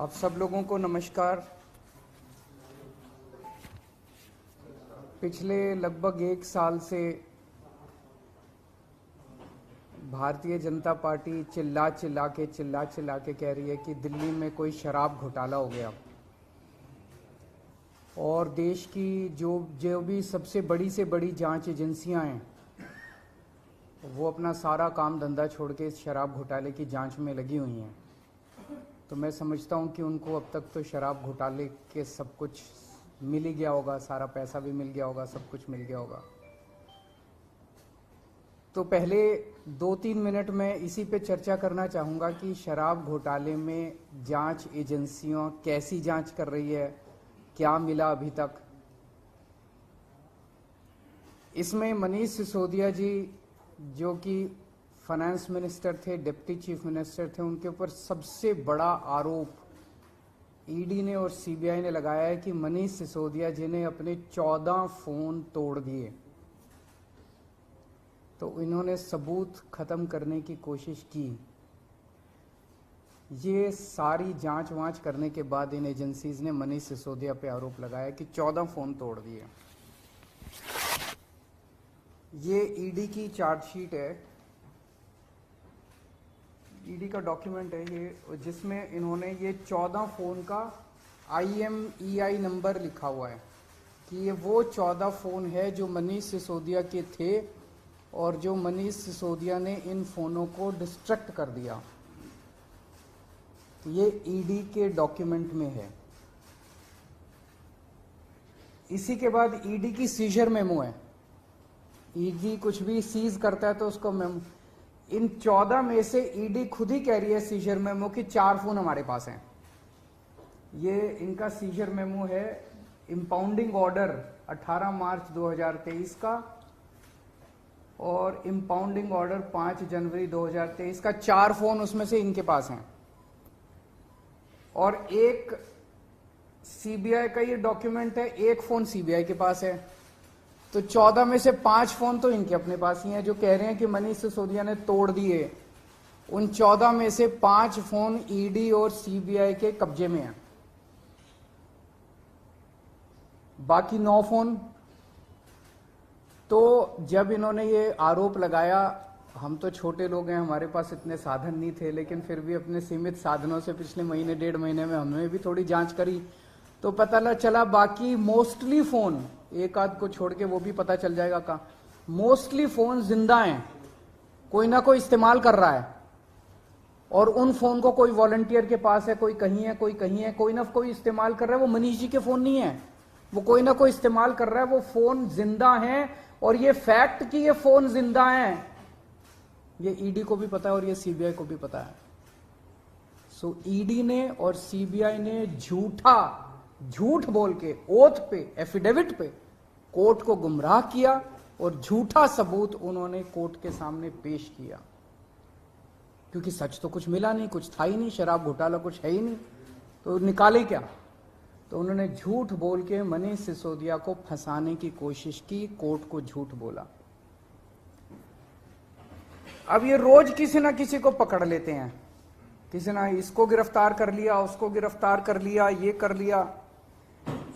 आप सब लोगों को नमस्कार। पिछले लगभग 1 साल से भारतीय जनता पार्टी चिल्ला चिल्ला के कह रही है कि दिल्ली में कोई शराब घोटाला हो गया और देश की जो भी सबसे बड़ी से बड़ी जांच एजेंसियां हैं वो अपना सारा काम धंधा छोड़ के शराब घोटाले की जांच में लगी हुई हैं। तो मैं समझता हूं कि उनको अब तक तो शराब घोटाले के सब कुछ मिल ही गया होगा, सारा पैसा भी मिल गया होगा, सब कुछ मिल गया होगा। तो पहले 2-3 मिनट में इसी पे चर्चा करना चाहूँगा कि शराब घोटाले में जांच एजेंसियां कैसी जांच कर रही है, क्या मिला अभी तक। इसमें मनीष सिसोदिया जी जो कि फाइनेंस मिनिस्टर थे, डिप्टी चीफ मिनिस्टर थे, उनके ऊपर सबसे बड़ा आरोप ईडी ने और सीबीआई ने लगाया है कि मनीष सिसोदिया जी ने अपने 14 फोन तोड़ दिए। तो इन्होंने सबूत खत्म करने की कोशिश की। ये सारी जांच वांच करने के बाद इन एजेंसीज ने मनीष सिसोदिया पे आरोप लगाया कि 14 फोन तोड़ दिए। ये ईडी की चार्जशीट है, ईडी का डॉक्यूमेंट है ये, जिसमें इन्होंने ये 14 फोन का IMEI नंबर लिखा हुआ है कि ये वो 14 फोन है जो मनीष सिसोदिया के थे और जो मनीष सिसोदिया ने इन फोनों को डिस्ट्रक्ट कर दिया। ये ईडी के डॉक्यूमेंट में है। इसी के बाद ईडी की सीजर मेमो है। ईडी कुछ भी सीज करता है तो उसको मेमो, इन 14 में से ईडी खुद ही कह रही है सीजर मेमो कि 4 फोन हमारे पास हैं। ये इनका सीजर मेमो है, इंपाउंडिंग ऑर्डर 18 मार्च 2023 का और इंपाउंडिंग ऑर्डर 5 जनवरी 2023 का। 4 फोन उसमें से इनके पास हैं और एक सीबीआई का ये डॉक्यूमेंट है, एक फोन सीबीआई के पास है। तो 14 में से 5 फोन तो इनके अपने पास ही हैं जो कह रहे हैं कि मनीष सिसोदिया ने तोड़ दिए। उन 14 में से 5 फोन ईडी और सीबीआई के कब्जे में हैं, बाकी 9 फोन। तो जब इन्होंने ये आरोप लगाया, हम तो छोटे लोग हैं, हमारे पास इतने साधन नहीं थे, लेकिन फिर भी अपने सीमित साधनों से पिछले महीने 1.5 महीने में हमने भी थोड़ी जांच करी तो पता चला बाकी मोस्टली फोन, एक आध को छोड़ के वो भी पता चल जाएगा का, मोस्टली फोन जिंदा हैं, कोई ना कोई इस्तेमाल कर रहा है। और उन फोन को कोई वॉलंटियर के पास है, कोई कहीं है, कोई कहीं है, कोई ना कोई इस्तेमाल कर रहा है। वो मनीष जी के फोन नहीं है, वो कोई ना कोई इस्तेमाल कर रहा है। वो फोन जिंदा हैं और ये फैक्ट कि ये फोन जिंदा हैं ये ईडी को भी पता है और ये सीबीआई को भी पता है। सो ईडी ने और सीबीआई ने झूठ बोल के ओथ पे, एफिडेविट पे कोर्ट को गुमराह किया और झूठा सबूत उन्होंने कोर्ट के सामने पेश किया, क्योंकि सच तो कुछ मिला नहीं, कुछ था ही नहीं, शराब घोटाला कुछ है ही नहीं, तो निकाले क्या। तो उन्होंने झूठ बोल के मनीष सिसोदिया को फंसाने की कोशिश की, कोर्ट को झूठ बोला। अब ये रोज किसी ना किसी को पकड़ लेते हैं, किसी ना इसको गिरफ्तार कर लिया, उसको गिरफ्तार कर लिया, ये कर लिया।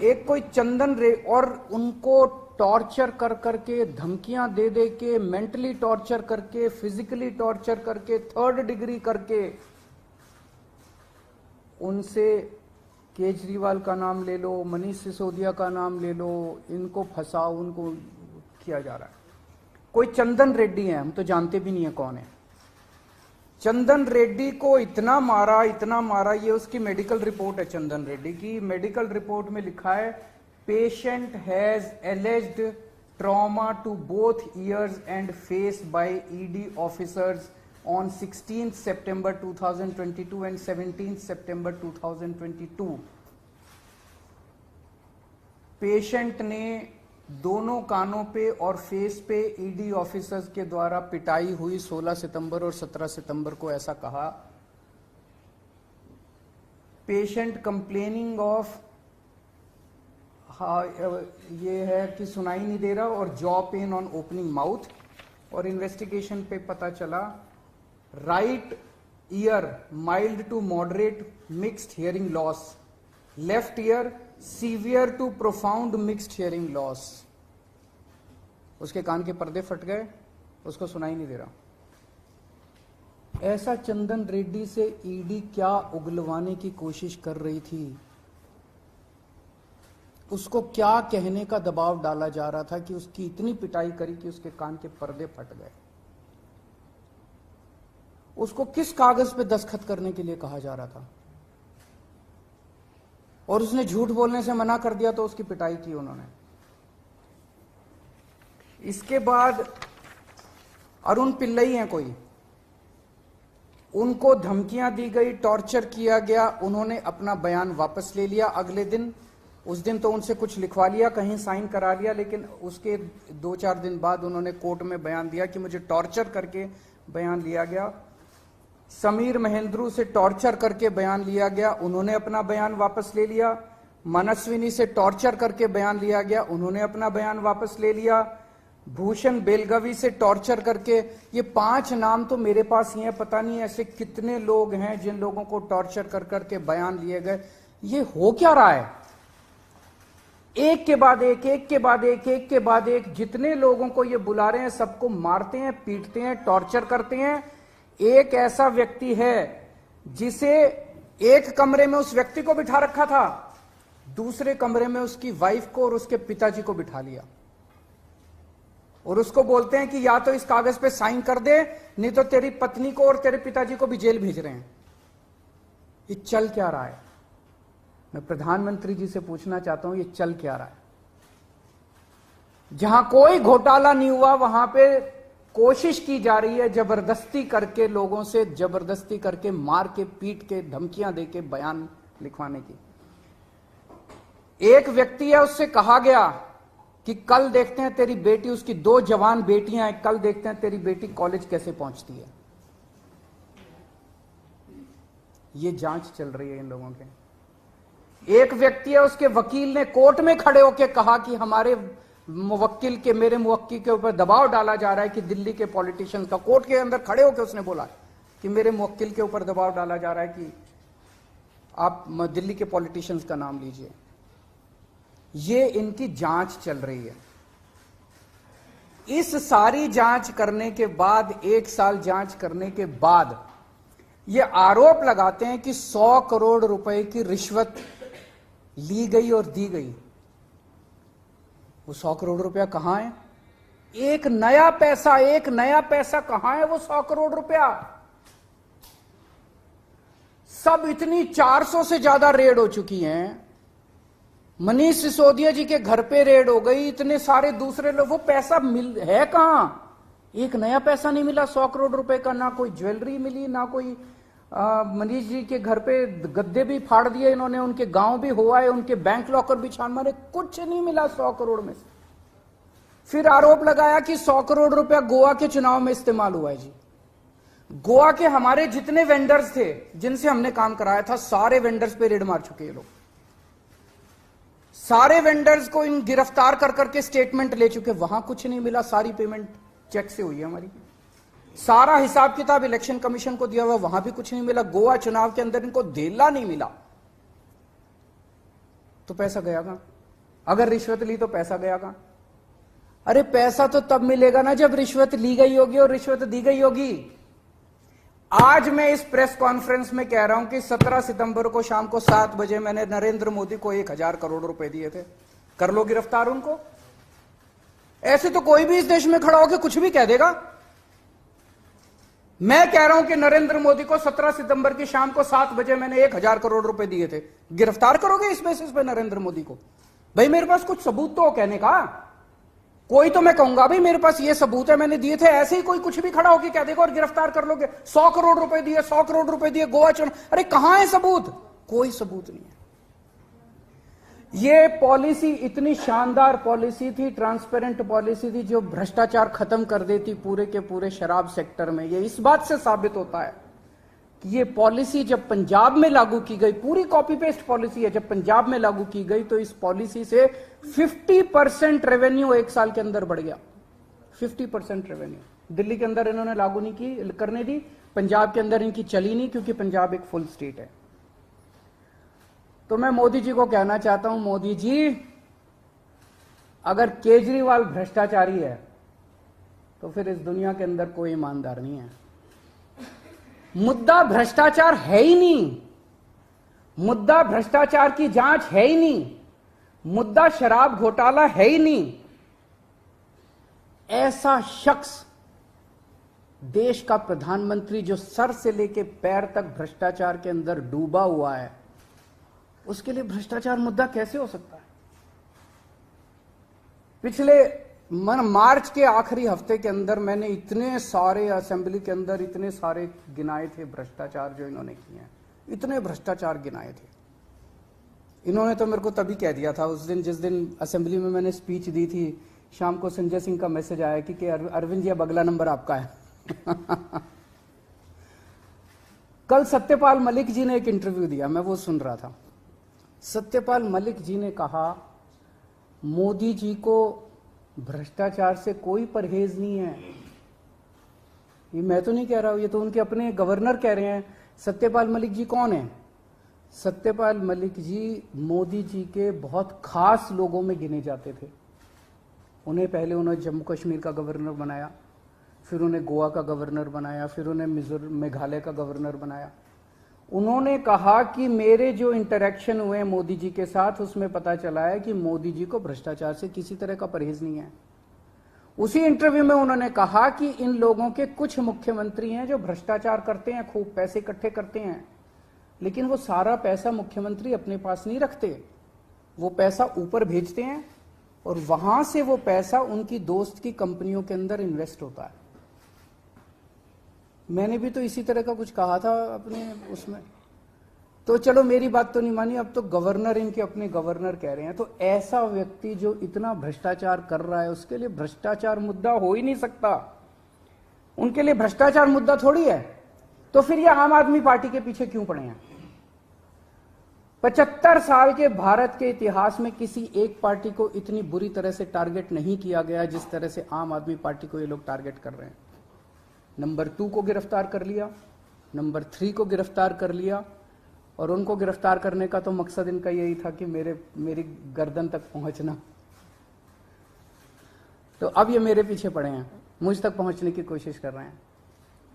एक कोई चंदन रे, और उनको टॉर्चर कर करके, धमकियां दे दे के, मेंटली टॉर्चर करके, फिजिकली टॉर्चर करके, 3rd डिग्री करके उनसे केजरीवाल का नाम ले लो, मनीष सिसोदिया का नाम ले लो, इनको फंसाओ, उनको किया जा रहा है। कोई चंदन रेड्डी है, हम तो जानते भी नहीं है कौन है। चंदन रेड्डी को इतना मारा, ये उसकी मेडिकल रिपोर्ट है। चंदन रेड्डी की मेडिकल रिपोर्ट में लिखा है, patient has alleged trauma to both ears and face by ED officers on 16 सितंबर 2022 एंड 17 सितंबर 2022। पेशेंट ने दोनों कानों पे और फेस पे ईडी ऑफिसर्स के द्वारा पिटाई हुई 16 सितंबर और 17 सितंबर को, ऐसा कहा। पेशेंट कंप्लेनिंग ऑफ, ये है कि सुनाई नहीं दे रहा, और jaw pain on opening mouth. और इन्वेस्टिगेशन पे पता चला right ear mild to moderate mixed hearing loss, left ear severe to profound mixed hearing loss. उसके कान के पर्दे फट गए, उसको सुनाई नहीं दे रहा। ऐसा चंदन रेड्डी से ईडी क्या उगलवाने की कोशिश कर रही थी, उसको क्या कहने का दबाव डाला जा रहा था कि उसकी इतनी पिटाई करी कि उसके कान के पर्दे फट गए। उसको किस कागज पे दस्तखत करने के लिए कहा जा रहा था, और उसने झूठ बोलने से मना कर दिया तो उसकी पिटाई की उन्होंने। इसके बाद अरुण पिल्लई हैं कोई, उनको धमकियां दी गई, टॉर्चर किया गया, उन्होंने अपना बयान वापस ले लिया अगले दिन। उस दिन तो उनसे कुछ लिखवा लिया, कहीं साइन करा लिया, लेकिन उसके 2-4 दिन बाद उन्होंने कोर्ट में बयान दिया कि मुझे टॉर्चर करके बयान लिया गया। समीर महेंद्रू से टॉर्चर करके बयान लिया गया, उन्होंने अपना बयान वापस ले लिया। मनस्विनी से टॉर्चर करके बयान लिया गया, उन्होंने अपना बयान वापस ले लिया। भूषण बेलगवी से टॉर्चर करके, ये 5 नाम तो मेरे पास ही हैं, पता नहीं ऐसे कितने लोग हैं जिन लोगों को टॉर्चर कर करके बयान लिए गए। ये हो क्या रहा है? एक के बाद एक, एक के बाद एक, एक के बाद एक, जितने लोगों को ये बुला रहे हैं सबको मारते हैं, पीटते हैं, टॉर्चर करते हैं। एक ऐसा व्यक्ति है जिसे एक कमरे में उस व्यक्ति को बिठा रखा था, दूसरे कमरे में उसकी वाइफ को और उसके पिताजी को बिठा लिया, और उसको बोलते हैं कि या तो इस कागज पे साइन कर दे, नहीं तो तेरी पत्नी को और तेरे पिताजी को भी जेल भेज रहे हैं। ये चल क्या रहा है? मैं प्रधानमंत्री जी से पूछना चाहता हूं, ये चल क्या रहा है? जहां कोई घोटाला नहीं हुआ वहां पे कोशिश की जा रही है जबरदस्ती करके, लोगों से जबरदस्ती करके, मार के, पीट के, धमकियां देके बयान लिखवाने की। एक व्यक्ति है, उससे कहा गया कि कल देखते हैं तेरी बेटी, उसकी 2 जवान बेटियां हैं, कल देखते हैं तेरी बेटी कॉलेज कैसे पहुंचती है। ये जांच चल रही है इन लोगों के। एक व्यक्ति है, उसके वकील ने कोर्ट में खड़े होकर कहा कि हमारे मुवक्किल के, मेरे मुवक्किल के ऊपर दबाव डाला जा रहा है कि दिल्ली के पॉलिटिशियन का, कोर्ट के अंदर खड़े होकर उसने बोला कि मेरे मुवक्किल के ऊपर दबाव डाला जा रहा है कि आप दिल्ली के पॉलिटिशियंस का नाम लीजिए। ये इनकी जांच चल रही है। इस सारी जांच करने के बाद, 1 साल जांच करने के बाद, ये आरोप लगाते हैं कि 100 करोड़ रुपए की रिश्वत ली गई और दी गई। वो 100 करोड़ रुपया कहां है? एक नया पैसा कहां है? वो 100 करोड़ रुपया सब इतनी 400 से ज्यादा रेड हो चुकी हैं। मनीष सिसोदिया जी के घर पे रेड हो गई, इतने सारे दूसरे लोग, वो पैसा मिल है कहां? एक नया पैसा नहीं मिला 100 करोड़ रुपए का, ना कोई ज्वेलरी मिली, ना कोई मनीष जी के घर पे गद्दे भी फाड़ दिए इन्होंने, उनके गांव भी हुआ है, उनके बैंक लॉकर भी छान मारे, कुछ नहीं मिला 100 करोड़ में से। फिर आरोप लगाया कि 100 करोड़ रुपया गोवा के चुनाव में इस्तेमाल हुआ है। जी, गोवा के हमारे जितने वेंडर्स थे जिनसे हमने काम कराया था, सारे वेंडर्स पे रेड मार चुके हैं लोग। सारे वेंडर्स को इन गिरफ्तार कर करके स्टेटमेंट ले चुके, वहां कुछ नहीं मिला, सारी पेमेंट चेक से हुई है हमारी। सारा हिसाब किताब इलेक्शन कमीशन को दिया हुआ, वहां भी कुछ नहीं मिला। गोवा चुनाव के अंदर इनको धेला नहीं मिला, तो पैसा गया कहां? अगर रिश्वत ली तो पैसा गया कहां? अरे पैसा तो तब मिलेगा ना जब रिश्वत ली गई होगी और रिश्वत दी गई होगी। आज मैं इस प्रेस कॉन्फ्रेंस में कह रहा हूं कि 17 सितंबर को शाम को 7 बजे मैंने नरेंद्र मोदी को 1000 करोड़ रुपए दिए थे। कर लो गिरफ्तार उनको। ऐसे तो कोई भी इस देश में खड़ा होकर कुछ भी कह देगा। मैं कह रहा हूं कि नरेंद्र मोदी को 17 सितंबर की शाम को 7 बजे मैंने 1000 करोड़ रुपए दिए थे। गिरफ्तार करोगे इस बेसिस पे नरेंद्र मोदी को? भाई मेरे पास कुछ सबूत तो हो कहने का। कोई तो मैं कहूंगा भाई मेरे पास ये सबूत है, मैंने दिए थे। ऐसे ही कोई कुछ भी खड़ा होकर कह देगा और गिरफ्तार कर लोगे। 100 करोड़ रुपए दिए, 100 करोड़ रुपए दिए गोवा चुनाव। अरे कहां है सबूत? कोई सबूत नहीं है। ये पॉलिसी इतनी शानदार पॉलिसी थी, ट्रांसपेरेंट पॉलिसी थी, जो भ्रष्टाचार खत्म कर देती पूरे के पूरे शराब सेक्टर में। ये इस बात से साबित होता है कि ये पॉलिसी जब पंजाब में लागू की गई, पूरी कॉपी पेस्ट पॉलिसी है, जब पंजाब में लागू की गई तो इस पॉलिसी से 50% रेवेन्यू 1 साल के अंदर बढ़ गया। 50% रेवेन्यू दिल्ली के अंदर इन्होंने लागू नहीं की, करने दी, पंजाब के अंदर इनकी चली नहीं, क्योंकि पंजाब एक फुल स्टेट है। तो मैं मोदी जी को कहना चाहता हूं, मोदी जी अगर केजरीवाल भ्रष्टाचारी है तो फिर इस दुनिया के अंदर कोई ईमानदार नहीं है। मुद्दा भ्रष्टाचार है ही नहीं, मुद्दा भ्रष्टाचार की जांच है ही नहीं, मुद्दा शराब घोटाला है ही नहीं। ऐसा शख्स देश का प्रधानमंत्री जो सर से लेकर पैर तक भ्रष्टाचार के अंदर डूबा हुआ है, उसके लिए भ्रष्टाचार मुद्दा कैसे हो सकता है? पिछले मार्च के आखिरी हफ्ते के अंदर मैंने इतने सारे असेंबली के अंदर इतने सारे गिनाए थे भ्रष्टाचार जो इन्होंने किए हैं, इतने भ्रष्टाचार गिनाए थे। इन्होंने तो मेरे को तभी कह दिया था उस दिन, जिस दिन असेंबली में मैंने स्पीच दी थी, शाम को संजय सिंह का मैसेज आया कि अरविंद जी अब अगला नंबर आपका है। कल सत्यपाल मलिक जी ने एक इंटरव्यू दिया, मैं वो सुन रहा था। सत्यपाल मलिक जी ने कहा मोदी जी को भ्रष्टाचार से कोई परहेज नहीं है। ये मैं तो नहीं कह रहा हूं, ये तो उनके अपने गवर्नर कह रहे हैं। सत्यपाल मलिक जी कौन है? सत्यपाल मलिक जी मोदी जी के बहुत खास लोगों में गिने जाते थे। उन्हें पहले उन्होंने जम्मू कश्मीर का गवर्नर बनाया, फिर उन्हें गोवा का गवर्नर बनाया, फिर उन्हें मेघालय का गवर्नर बनाया। उन्होंने कहा कि मेरे जो इंटरेक्शन हुए मोदी जी के साथ, उसमें पता चला है कि मोदी जी को भ्रष्टाचार से किसी तरह का परहेज नहीं है। उसी इंटरव्यू में उन्होंने कहा कि इन लोगों के कुछ मुख्यमंत्री हैं जो भ्रष्टाचार करते हैं, खूब पैसे इकट्ठे करते हैं, लेकिन वो सारा पैसा मुख्यमंत्री अपने पास नहीं रखते, वो पैसा ऊपर भेजते हैं और वहां से वो पैसा उनकी दोस्त की कंपनियों के अंदर इन्वेस्ट होता है। मैंने भी तो इसी तरह का कुछ कहा था अपने उसमें। तो चलो मेरी बात तो नहीं मानी, अब तो गवर्नर इनके अपने गवर्नर कह रहे हैं। तो ऐसा व्यक्ति जो इतना भ्रष्टाचार कर रहा है, उसके लिए भ्रष्टाचार मुद्दा हो ही नहीं सकता। उनके लिए भ्रष्टाचार मुद्दा थोड़ी है। तो फिर ये आम आदमी पार्टी के पीछे क्यों पड़े हैं? 75 साल के भारत के इतिहास में किसी एक पार्टी को इतनी बुरी तरह से टारगेट नहीं किया गया जिस तरह से आम आदमी पार्टी को ये लोग टारगेट कर रहे हैं। नंबर 2 को गिरफ्तार कर लिया, नंबर 3 को गिरफ्तार कर लिया, और उनको गिरफ्तार करने का तो मकसद इनका यही था कि मेरी गर्दन तक पहुंचना। तो अब ये मेरे पीछे पड़े हैं, मुझ तक पहुंचने की कोशिश कर रहे हैं।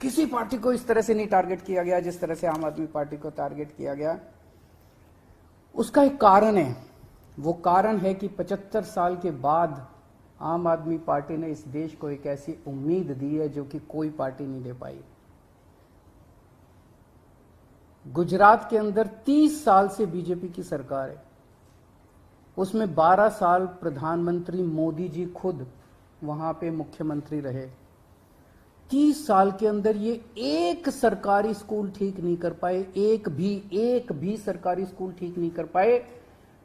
किसी पार्टी को इस तरह से नहीं टारगेट किया गया जिस तरह से आम आदमी पार्टी को टारगेट किया गया। उसका एक कारण है, वो कारण है कि 75 साल के बाद आम आदमी पार्टी ने इस देश को एक ऐसी उम्मीद दी है जो कि कोई पार्टी नहीं दे पाई। गुजरात के अंदर 30 साल से बीजेपी की सरकार है, उसमें 12 साल प्रधानमंत्री मोदी जी खुद वहां पे मुख्यमंत्री रहे। 30 साल के अंदर ये एक सरकारी स्कूल ठीक नहीं कर पाए, एक भी सरकारी स्कूल ठीक नहीं कर पाए।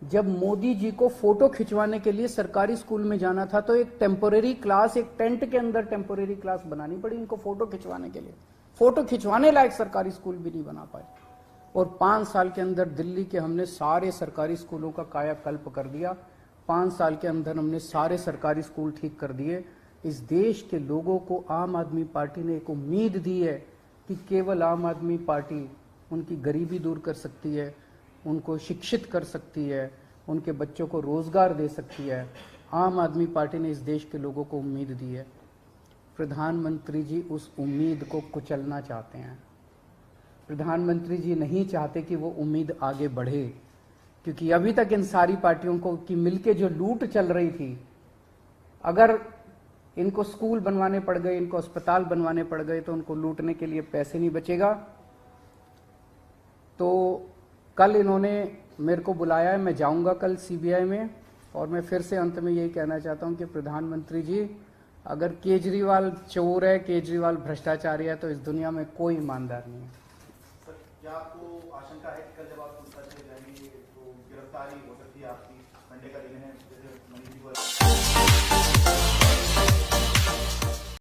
जब मोदी जी को फोटो खिंचवाने के लिए सरकारी स्कूल में जाना था तो एक टेम्पोरेरी क्लास, एक टेंट के अंदर टेम्पोरेरी क्लास बनानी पड़ी इनको फोटो खिंचवाने के लिए। फोटो खिंचवाने लायक सरकारी स्कूल भी नहीं बना पाए। और 5 साल के अंदर दिल्ली के हमने सारे सरकारी स्कूलों का कायाकल्प कर दिया। 5 साल के अंदर हमने सारे सरकारी स्कूल ठीक कर दिए। इस देश के लोगों को आम आदमी पार्टी ने एक उम्मीद दी है कि केवल आम आदमी पार्टी उनकी गरीबी दूर कर सकती है, उनको शिक्षित कर सकती है, उनके बच्चों को रोजगार दे सकती है। आम आदमी पार्टी ने इस देश के लोगों को उम्मीद दी है। प्रधानमंत्री जी उस उम्मीद को कुचलना चाहते हैं। प्रधानमंत्री जी नहीं चाहते कि वो उम्मीद आगे बढ़े, क्योंकि अभी तक इन सारी पार्टियों को की मिलके जो लूट चल रही थी, अगर इनको स्कूल बनवाने पड़ गए, इनको अस्पताल बनवाने पड़ गए, तो उनको लूटने के लिए पैसे नहीं बचेगा। तो कल इन्होंने मेरे को बुलाया है, मैं जाऊंगा कल सीबीआई में, और मैं फिर से अंत में यही कहना चाहता हूं कि प्रधानमंत्री जी, अगर केजरीवाल चोर है, केजरीवाल भ्रष्टाचारी है, तो इस दुनिया में कोई ईमानदार नहीं है। सर, क्या आपको आशंका है कि कल जब आप पूछताछ में जाएंगे तो गिरफ्तारी हो सकती है आपकी? संडे का दिन है, जैसे मनीष जी को